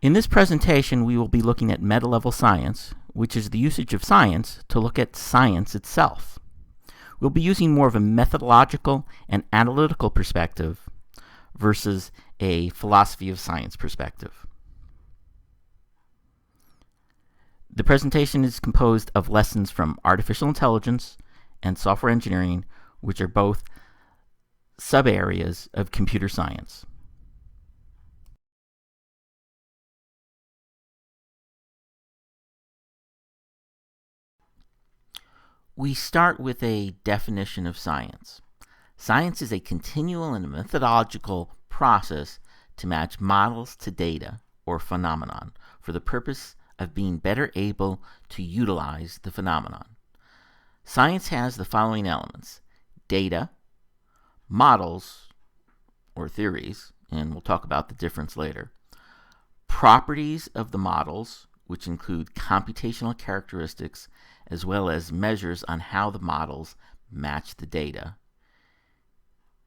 In this presentation, we will be looking at meta-level science, which is the usage of science to look at science itself. We'll be using more of a methodological and analytical perspective versus a philosophy of science perspective. The presentation is composed of lessons from artificial intelligence and software engineering, which are both sub-areas of computer science. We start with a definition of science. Science is a continual and methodological process to match models to data or phenomenon for the purpose of being better able to utilize the phenomenon. Science has the following elements: data, models or theories, and we'll talk about the difference later, properties of the models, which include computational characteristics as well as measures on how the models match the data,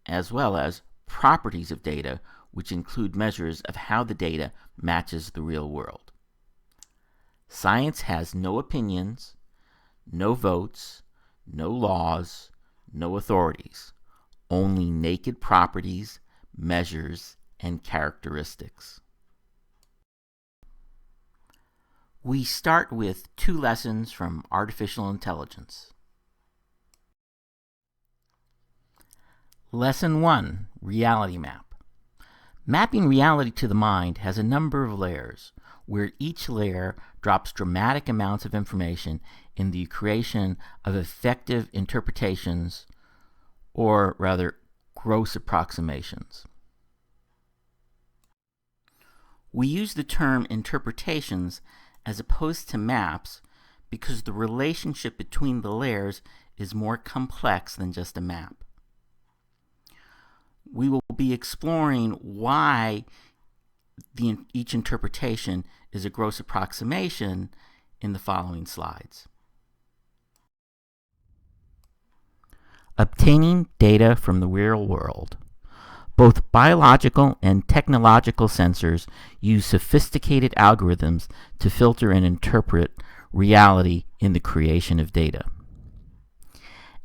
as well as properties of data, which include measures of how the data matches the real world. Science has no opinions, no votes, no laws, no authorities, only naked properties, measures, and characteristics. We start with 2 lessons from artificial intelligence. Lesson 1, Reality Map. Mapping reality to the mind has a number of layers, where each layer drops dramatic amounts of information in the creation of effective interpretations, or rather, gross approximations. We use the term interpretations as opposed to maps because the relationship between the layers is more complex than just a map. We will be exploring why each interpretation is a gross approximation in the following slides. Obtaining data from the real world. Both biological and technological sensors use sophisticated algorithms to filter and interpret reality in the creation of data.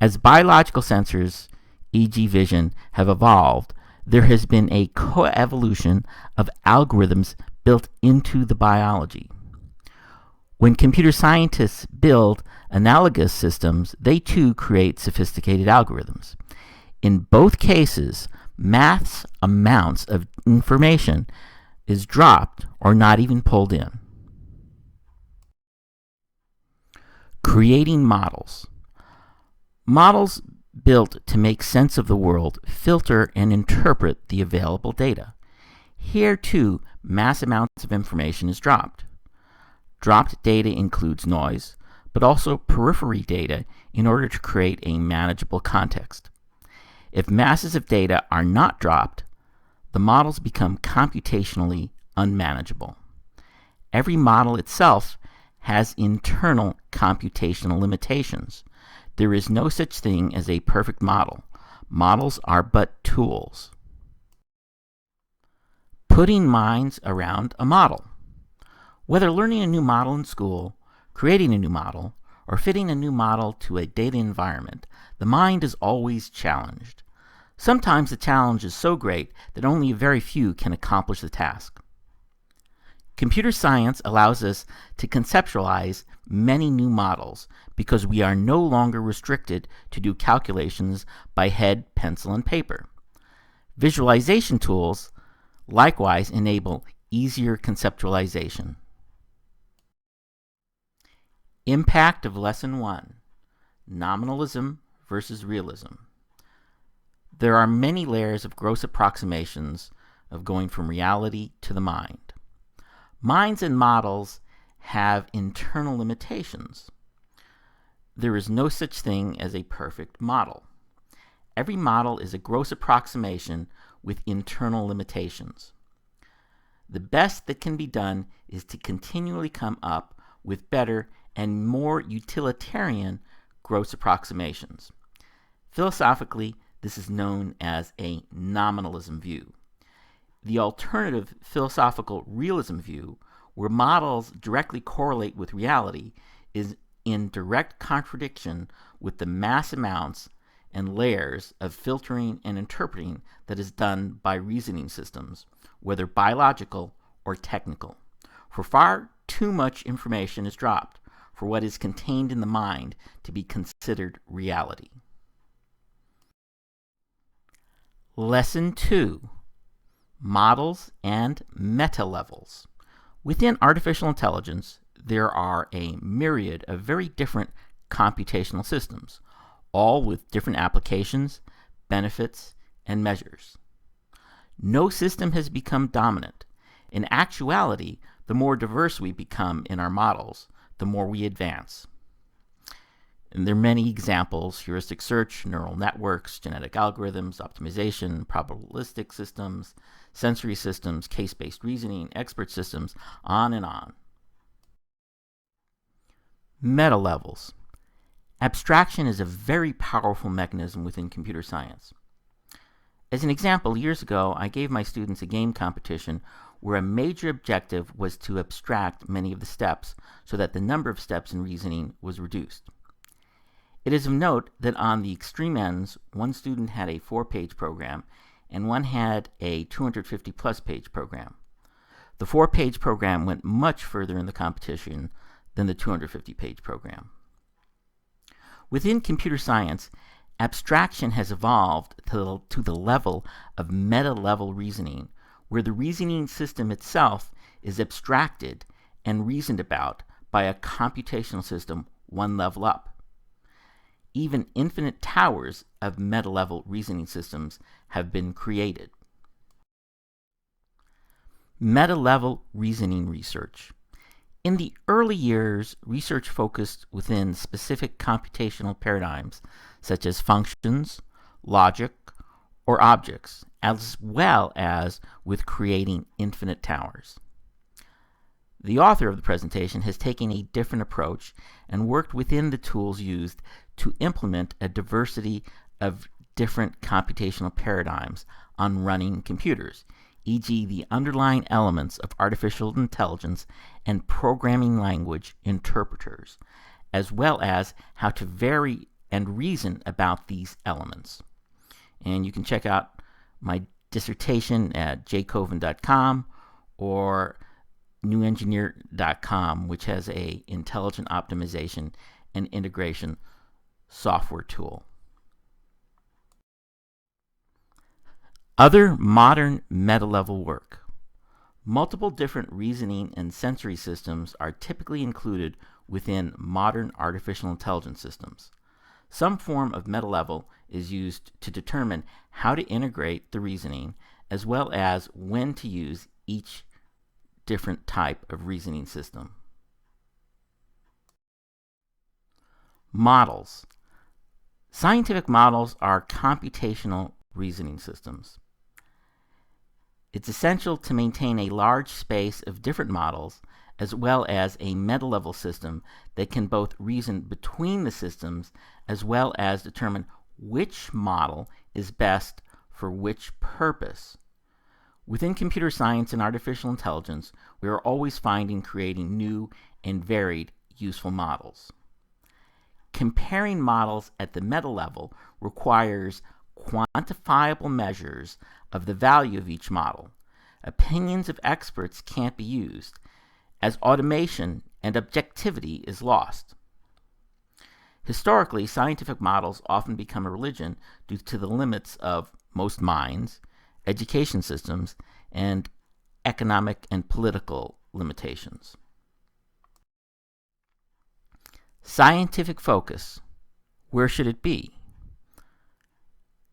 As biological sensors, e.g. vision, have evolved, there has been a coevolution of algorithms built into the biology. When computer scientists build analogous systems, they too create sophisticated algorithms. In both cases, mass amounts of information is dropped or not even pulled in. Creating models. Models built to make sense of the world filter and interpret the available data. Here too, mass amounts of information is dropped. Dropped data includes noise, but also periphery data in order to create a manageable context. If masses of data are not dropped, the models become computationally unmanageable. Every model itself has internal computational limitations. There is no such thing as a perfect model. Models are but tools. Putting minds around a model. Whether learning a new model in school, creating a new model, or fitting a new model to a data environment, the mind is always challenged. Sometimes the challenge is so great that only very few can accomplish the task. Computer science allows us to conceptualize many new models because we are no longer restricted to do calculations by head, pencil, and paper. Visualization tools likewise enable easier conceptualization. Impact of Lesson 1, Nominalism versus Realism. There are many layers of gross approximations of going from reality to the mind. Minds and models have internal limitations. There is no such thing as a perfect model. Every model is a gross approximation with internal limitations. The best that can be done is to continually come up with better and more utilitarian gross approximations. Philosophically, this is known as a nominalism view. The alternative philosophical realism view, where models directly correlate with reality, is in direct contradiction with the mass amounts and layers of filtering and interpreting that is done by reasoning systems, whether biological or technical. For far too much information is dropped for what is contained in the mind to be considered reality. Lesson 2. Models and meta-levels. Within artificial intelligence, there are a myriad of very different computational systems, all with different applications, benefits, and measures. No system has become dominant. In actuality, the more diverse we become in our models, the more we advance. And there are many examples: heuristic search, neural networks, genetic algorithms, optimization, probabilistic systems, sensory systems, case-based reasoning, expert systems, on and on. Meta levels. Abstraction is a very powerful mechanism within computer science. As an example, years ago, I gave my students a game competition where a major objective was to abstract many of the steps so that the number of steps in reasoning was reduced. It is of note that on the extreme ends, one student had a 4-page program and one had a 250-plus page program. The 4-page program went much further in the competition than the 250-page program. Within computer science, abstraction has evolved to the level of meta-level reasoning, where the reasoning system itself is abstracted and reasoned about by a computational system one level up. Even infinite towers of meta-level reasoning systems have been created. Meta-level reasoning research. In the early years, research focused within specific computational paradigms such as functions, logic, or objects, as well as with creating infinite towers. The author of the presentation has taken a different approach and worked within the tools used to implement a diversity of different computational paradigms on running computers, e.g. the underlying elements of artificial intelligence and programming language interpreters, as well as how to vary and reason about these elements. And you can check out my dissertation at jcoven.com or newengineer.com, which has a intelligent optimization and integration software tool. Other modern meta-level work. Multiple different reasoning and sensory systems are typically included within modern artificial intelligence systems. Some form of meta-level is used to determine how to integrate the reasoning, as well as when to use each different type of reasoning system. Models. Scientific models are computational reasoning systems. It's essential to maintain a large space of different models, as well as a meta-level system that can both reason between the systems as well as determine which model is best for which purpose. Within computer science and artificial intelligence, we are always finding creating new and varied useful models. Comparing models at the meta level requires quantifiable measures of the value of each model. Opinions of experts can't be used, as automation and objectivity is lost. Historically, scientific models often become a religion due to the limits of most minds, education systems, and economic and political limitations. Scientific focus. Where should it be?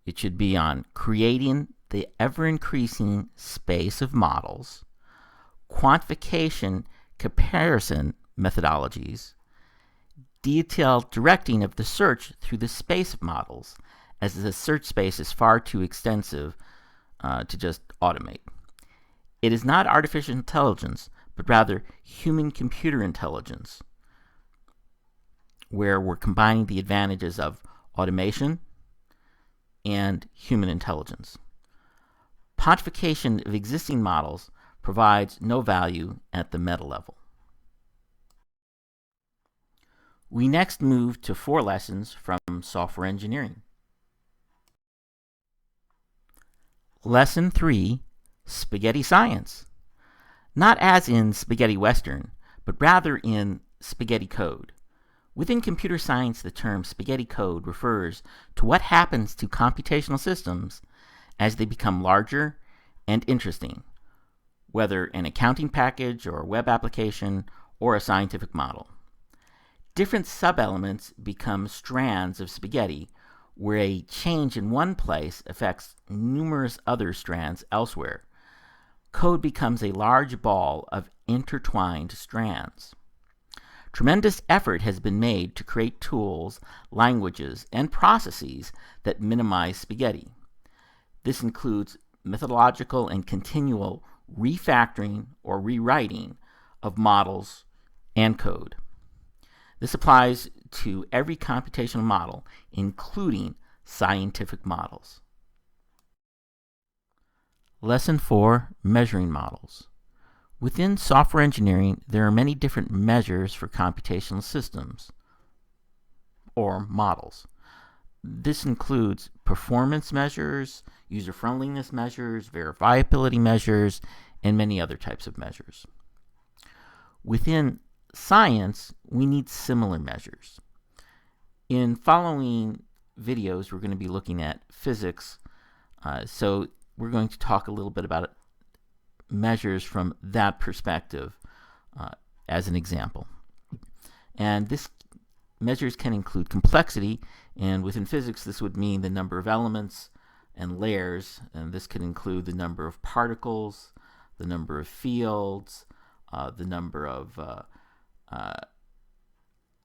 It should be on creating the ever-increasing space of models, quantification comparison methodologies, detailed directing of the search through the space of models, as the search space is far too extensive to just automate. It is not artificial intelligence, but rather human-computer intelligence, where we're combining the advantages of automation and human intelligence. Pontification of existing models provides no value at the meta level. We next move to 4 lessons from software engineering. Lesson 3, Spaghetti Science. Not as in spaghetti western, but rather in spaghetti code. Within computer science, the term spaghetti code refers to what happens to computational systems as they become larger and interesting, whether an accounting package or a web application or a scientific model. Different sub-elements become strands of spaghetti, where a change in one place affects numerous other strands elsewhere. Code becomes a large ball of intertwined strands. Tremendous effort has been made to create tools, languages, and processes that minimize spaghetti. This includes methodological and continual refactoring or rewriting of models and code. This applies to every computational model, including scientific models. Lesson 4, Measuring Models. Within software engineering, there are many different measures for computational systems, or models. This includes performance measures, user-friendliness measures, verifiability measures, and many other types of measures. Within science, we need similar measures. In following videos, we're going to be looking at physics, so we're going to talk a little bit about measures from that perspective as an example. And this measures can include complexity, and within physics this would mean the number of elements and layers, and this could include the number of particles, the number of fields, the number of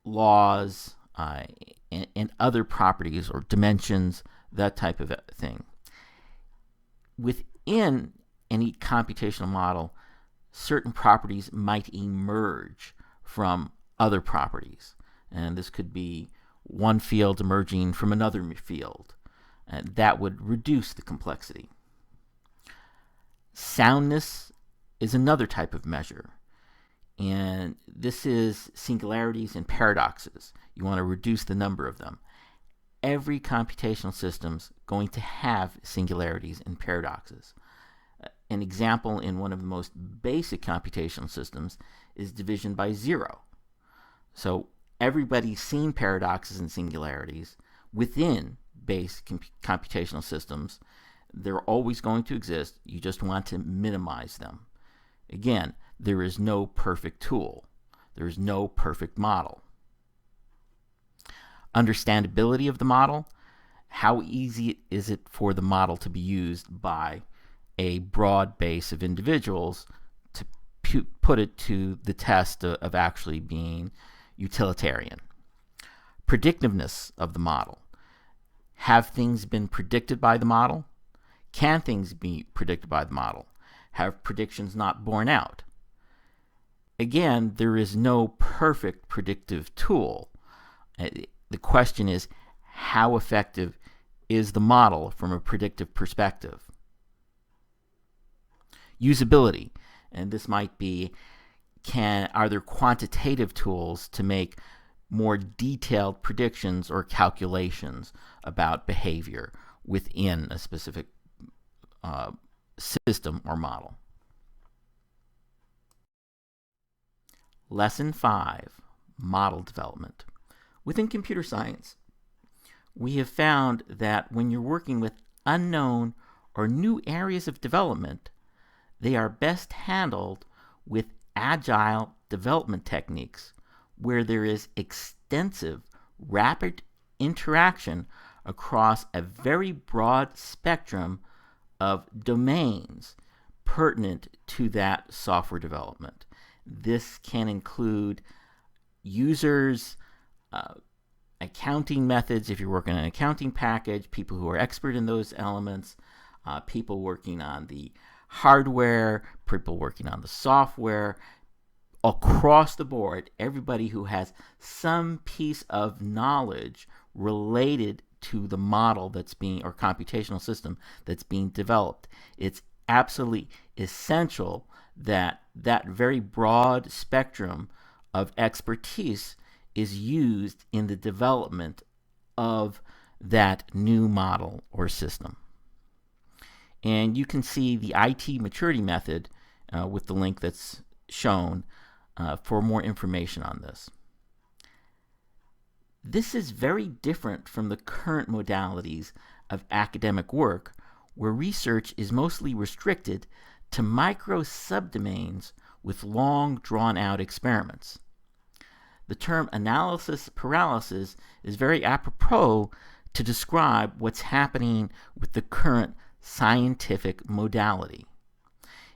laws, and other properties or dimensions, that type of thing. Within any computational model, certain properties might emerge from other properties, and this could be one field emerging from another field, and that would reduce the complexity. Soundness is another type of measure, and this is singularities and paradoxes. You want to reduce the number of them. Every computational system's going to have singularities and paradoxes. An example in one of the most basic computational systems is division by zero. So everybody's seen paradoxes and singularities within base computational systems. They're always going to exist. You just want to minimize them. Again, there is no perfect tool. There is no perfect model. Understandability of the model. How easy is it for the model to be used by a broad base of individuals to put it to the test of actually being utilitarian? Predictiveness of the model. Have things been predicted by the model? Can things be predicted by the model? Have predictions not borne out? Again, there is no perfect predictive tool. The question is, how effective is the model from a predictive perspective? Usability, and this might be, are there quantitative tools to make more detailed predictions or calculations about behavior within a specific system or model? Lesson 5, Model Development. Within computer science, we have found that when you're working with unknown or new areas of development, they are best handled with agile development techniques where there is extensive, rapid interaction across a very broad spectrum of domains pertinent to that software development. This can include users, accounting methods if you're working on an accounting package, people who are expert in those elements, people working on the hardware, people working on the software, across the board, everybody who has some piece of knowledge related to the model that's being, or computational system that's being developed. It's absolutely essential that that very broad spectrum of expertise is used in the development of that new model or system. And you can see the IT maturity method with the link that's shown for more information on this. This is very different from the current modalities of academic work, where research is mostly restricted to micro subdomains with long, drawn-out experiments. The term analysis paralysis is very apropos to describe what's happening with the current scientific modality.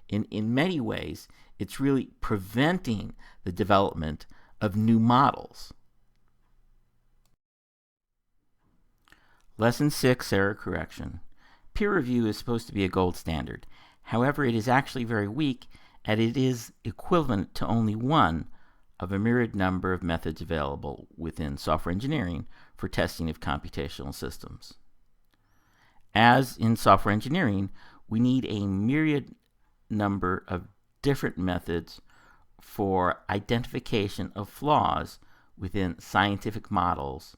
In many ways, it's really preventing the development of new models. Lesson 6, Error Correction. Peer review is supposed to be a gold standard. However, it is actually very weak, and it is equivalent to only one of a myriad number of methods available within software engineering for testing of computational systems. As in software engineering, we need a myriad number of different methods for identification of flaws within scientific models.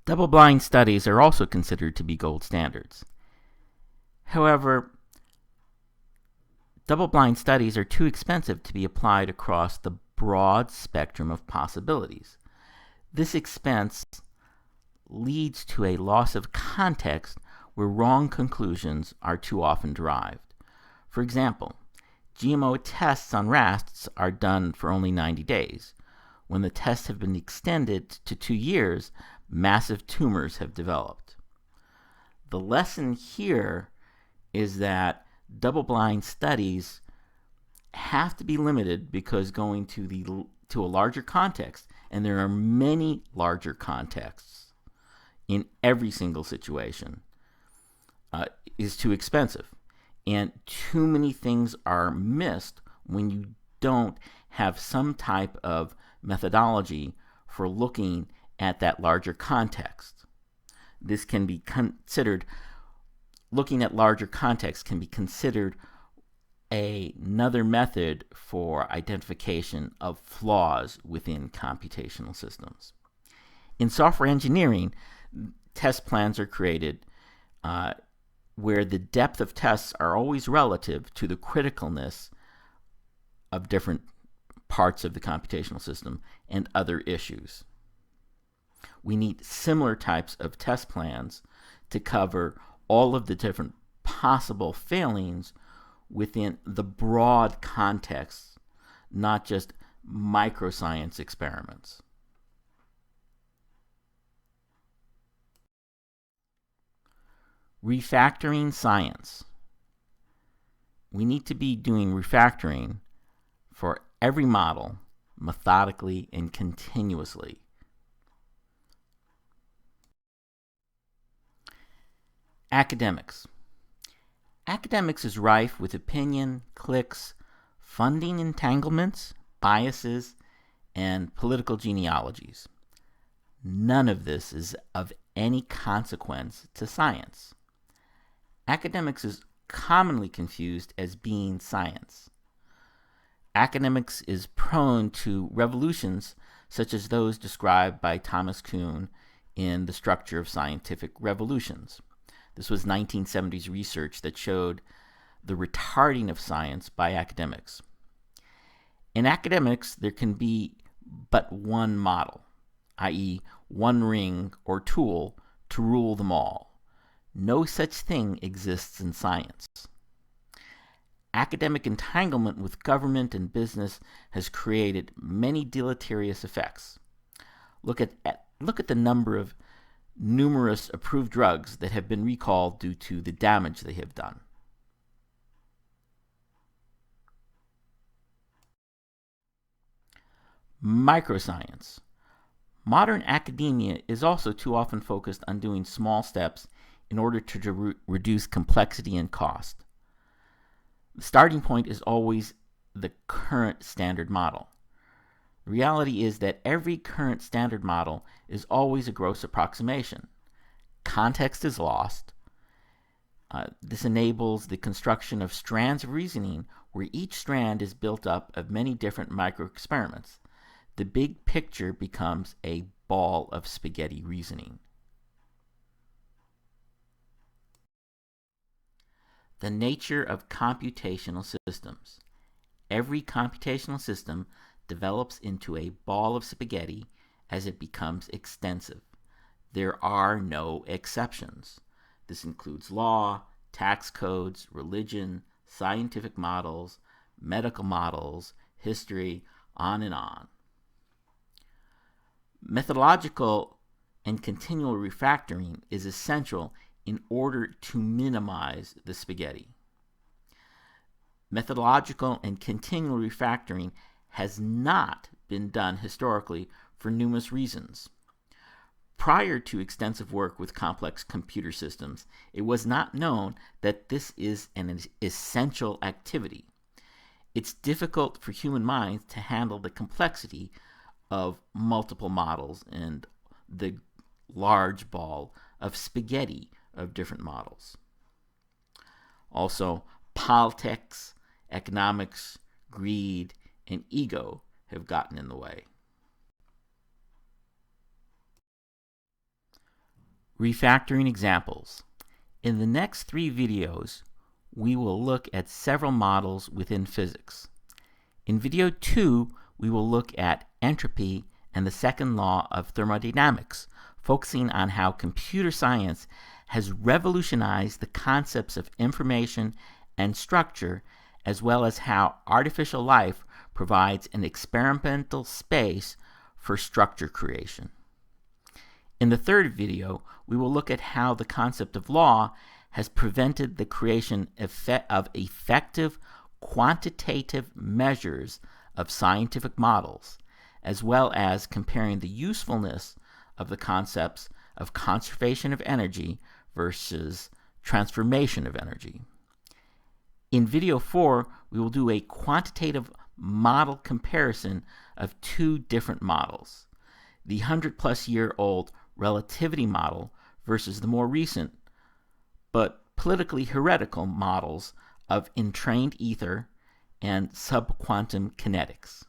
Double-blind studies are also considered to be gold standards. However, double-blind studies are too expensive to be applied across the broad spectrum of possibilities. This expense leads to a loss of context where wrong conclusions are too often derived. For example, GMO tests on rats are done for only 90 days. When the tests have been extended to 2 years, massive tumors have developed. The lesson here is that double-blind studies have to be limited because going to a larger context, and there are many larger contexts in every single situation, is too expensive. And too many things are missed when you don't have some type of methodology for looking at that larger context. This can be considered, looking at larger context can be considered another method for identification of flaws within computational systems. In software engineering, test plans are created where the depth of tests are always relative to the criticalness of different parts of the computational system and other issues. We need similar types of test plans to cover all of the different possible failings within the broad context, not just microscience experiments. Refactoring science. We need to be doing refactoring for every model methodically and continuously. Academics. Academics is rife with opinion, cliques, funding entanglements, biases, and political genealogies. None of this is of any consequence to science. Academics is commonly confused as being science. Academics is prone to revolutions such as those described by Thomas Kuhn in The Structure of Scientific Revolutions. This was 1970s research that showed the retarding of science by academics. In academics, there can be but one model, i.e., one ring or tool to rule them all. No such thing exists in science. Academic entanglement with government and business has created many deleterious effects. Look at the number of numerous approved drugs that have been recalled due to the damage they have done. Microscience. Modern academia is also too often focused on doing small steps in order to reduce complexity and cost. The starting point is always the current standard model. The reality is that every current standard model is always a gross approximation. context is lost. This enables the construction of strands of reasoning where each strand is built up of many different micro-experiments. The big picture becomes a ball of spaghetti reasoning. The nature of computational systems. Every computational system develops into a ball of spaghetti as it becomes extensive. There are no exceptions. This includes law, tax codes, religion, scientific models, medical models, history, on and on. Methodological and continual refactoring is essential in order to minimize the spaghetti. Methodological and continual refactoring has not been done historically for numerous reasons. Prior to extensive work with complex computer systems, it was not known that this is an essential activity. It's difficult for human minds to handle the complexity of multiple models and the large ball of spaghetti of different models. Also, politics, economics, greed, and ego have gotten in the way. Refactoring examples. In the next 3 videos, we will look at several models within physics. In video 2, we will look at entropy and the second law of thermodynamics, focusing on how computer science has revolutionized the concepts of information and structure, as well as how artificial life provides an experimental space for structure creation. In the third video, we will look at how the concept of law has prevented the creation of effective quantitative measures of scientific models, as well as comparing the usefulness of the concepts of conservation of energy versus transformation of energy. In video 4, we will do a quantitative model comparison of 2 different models: the 100-plus-year-old relativity model versus the more recent but politically heretical models of entrained ether and subquantum kinetics.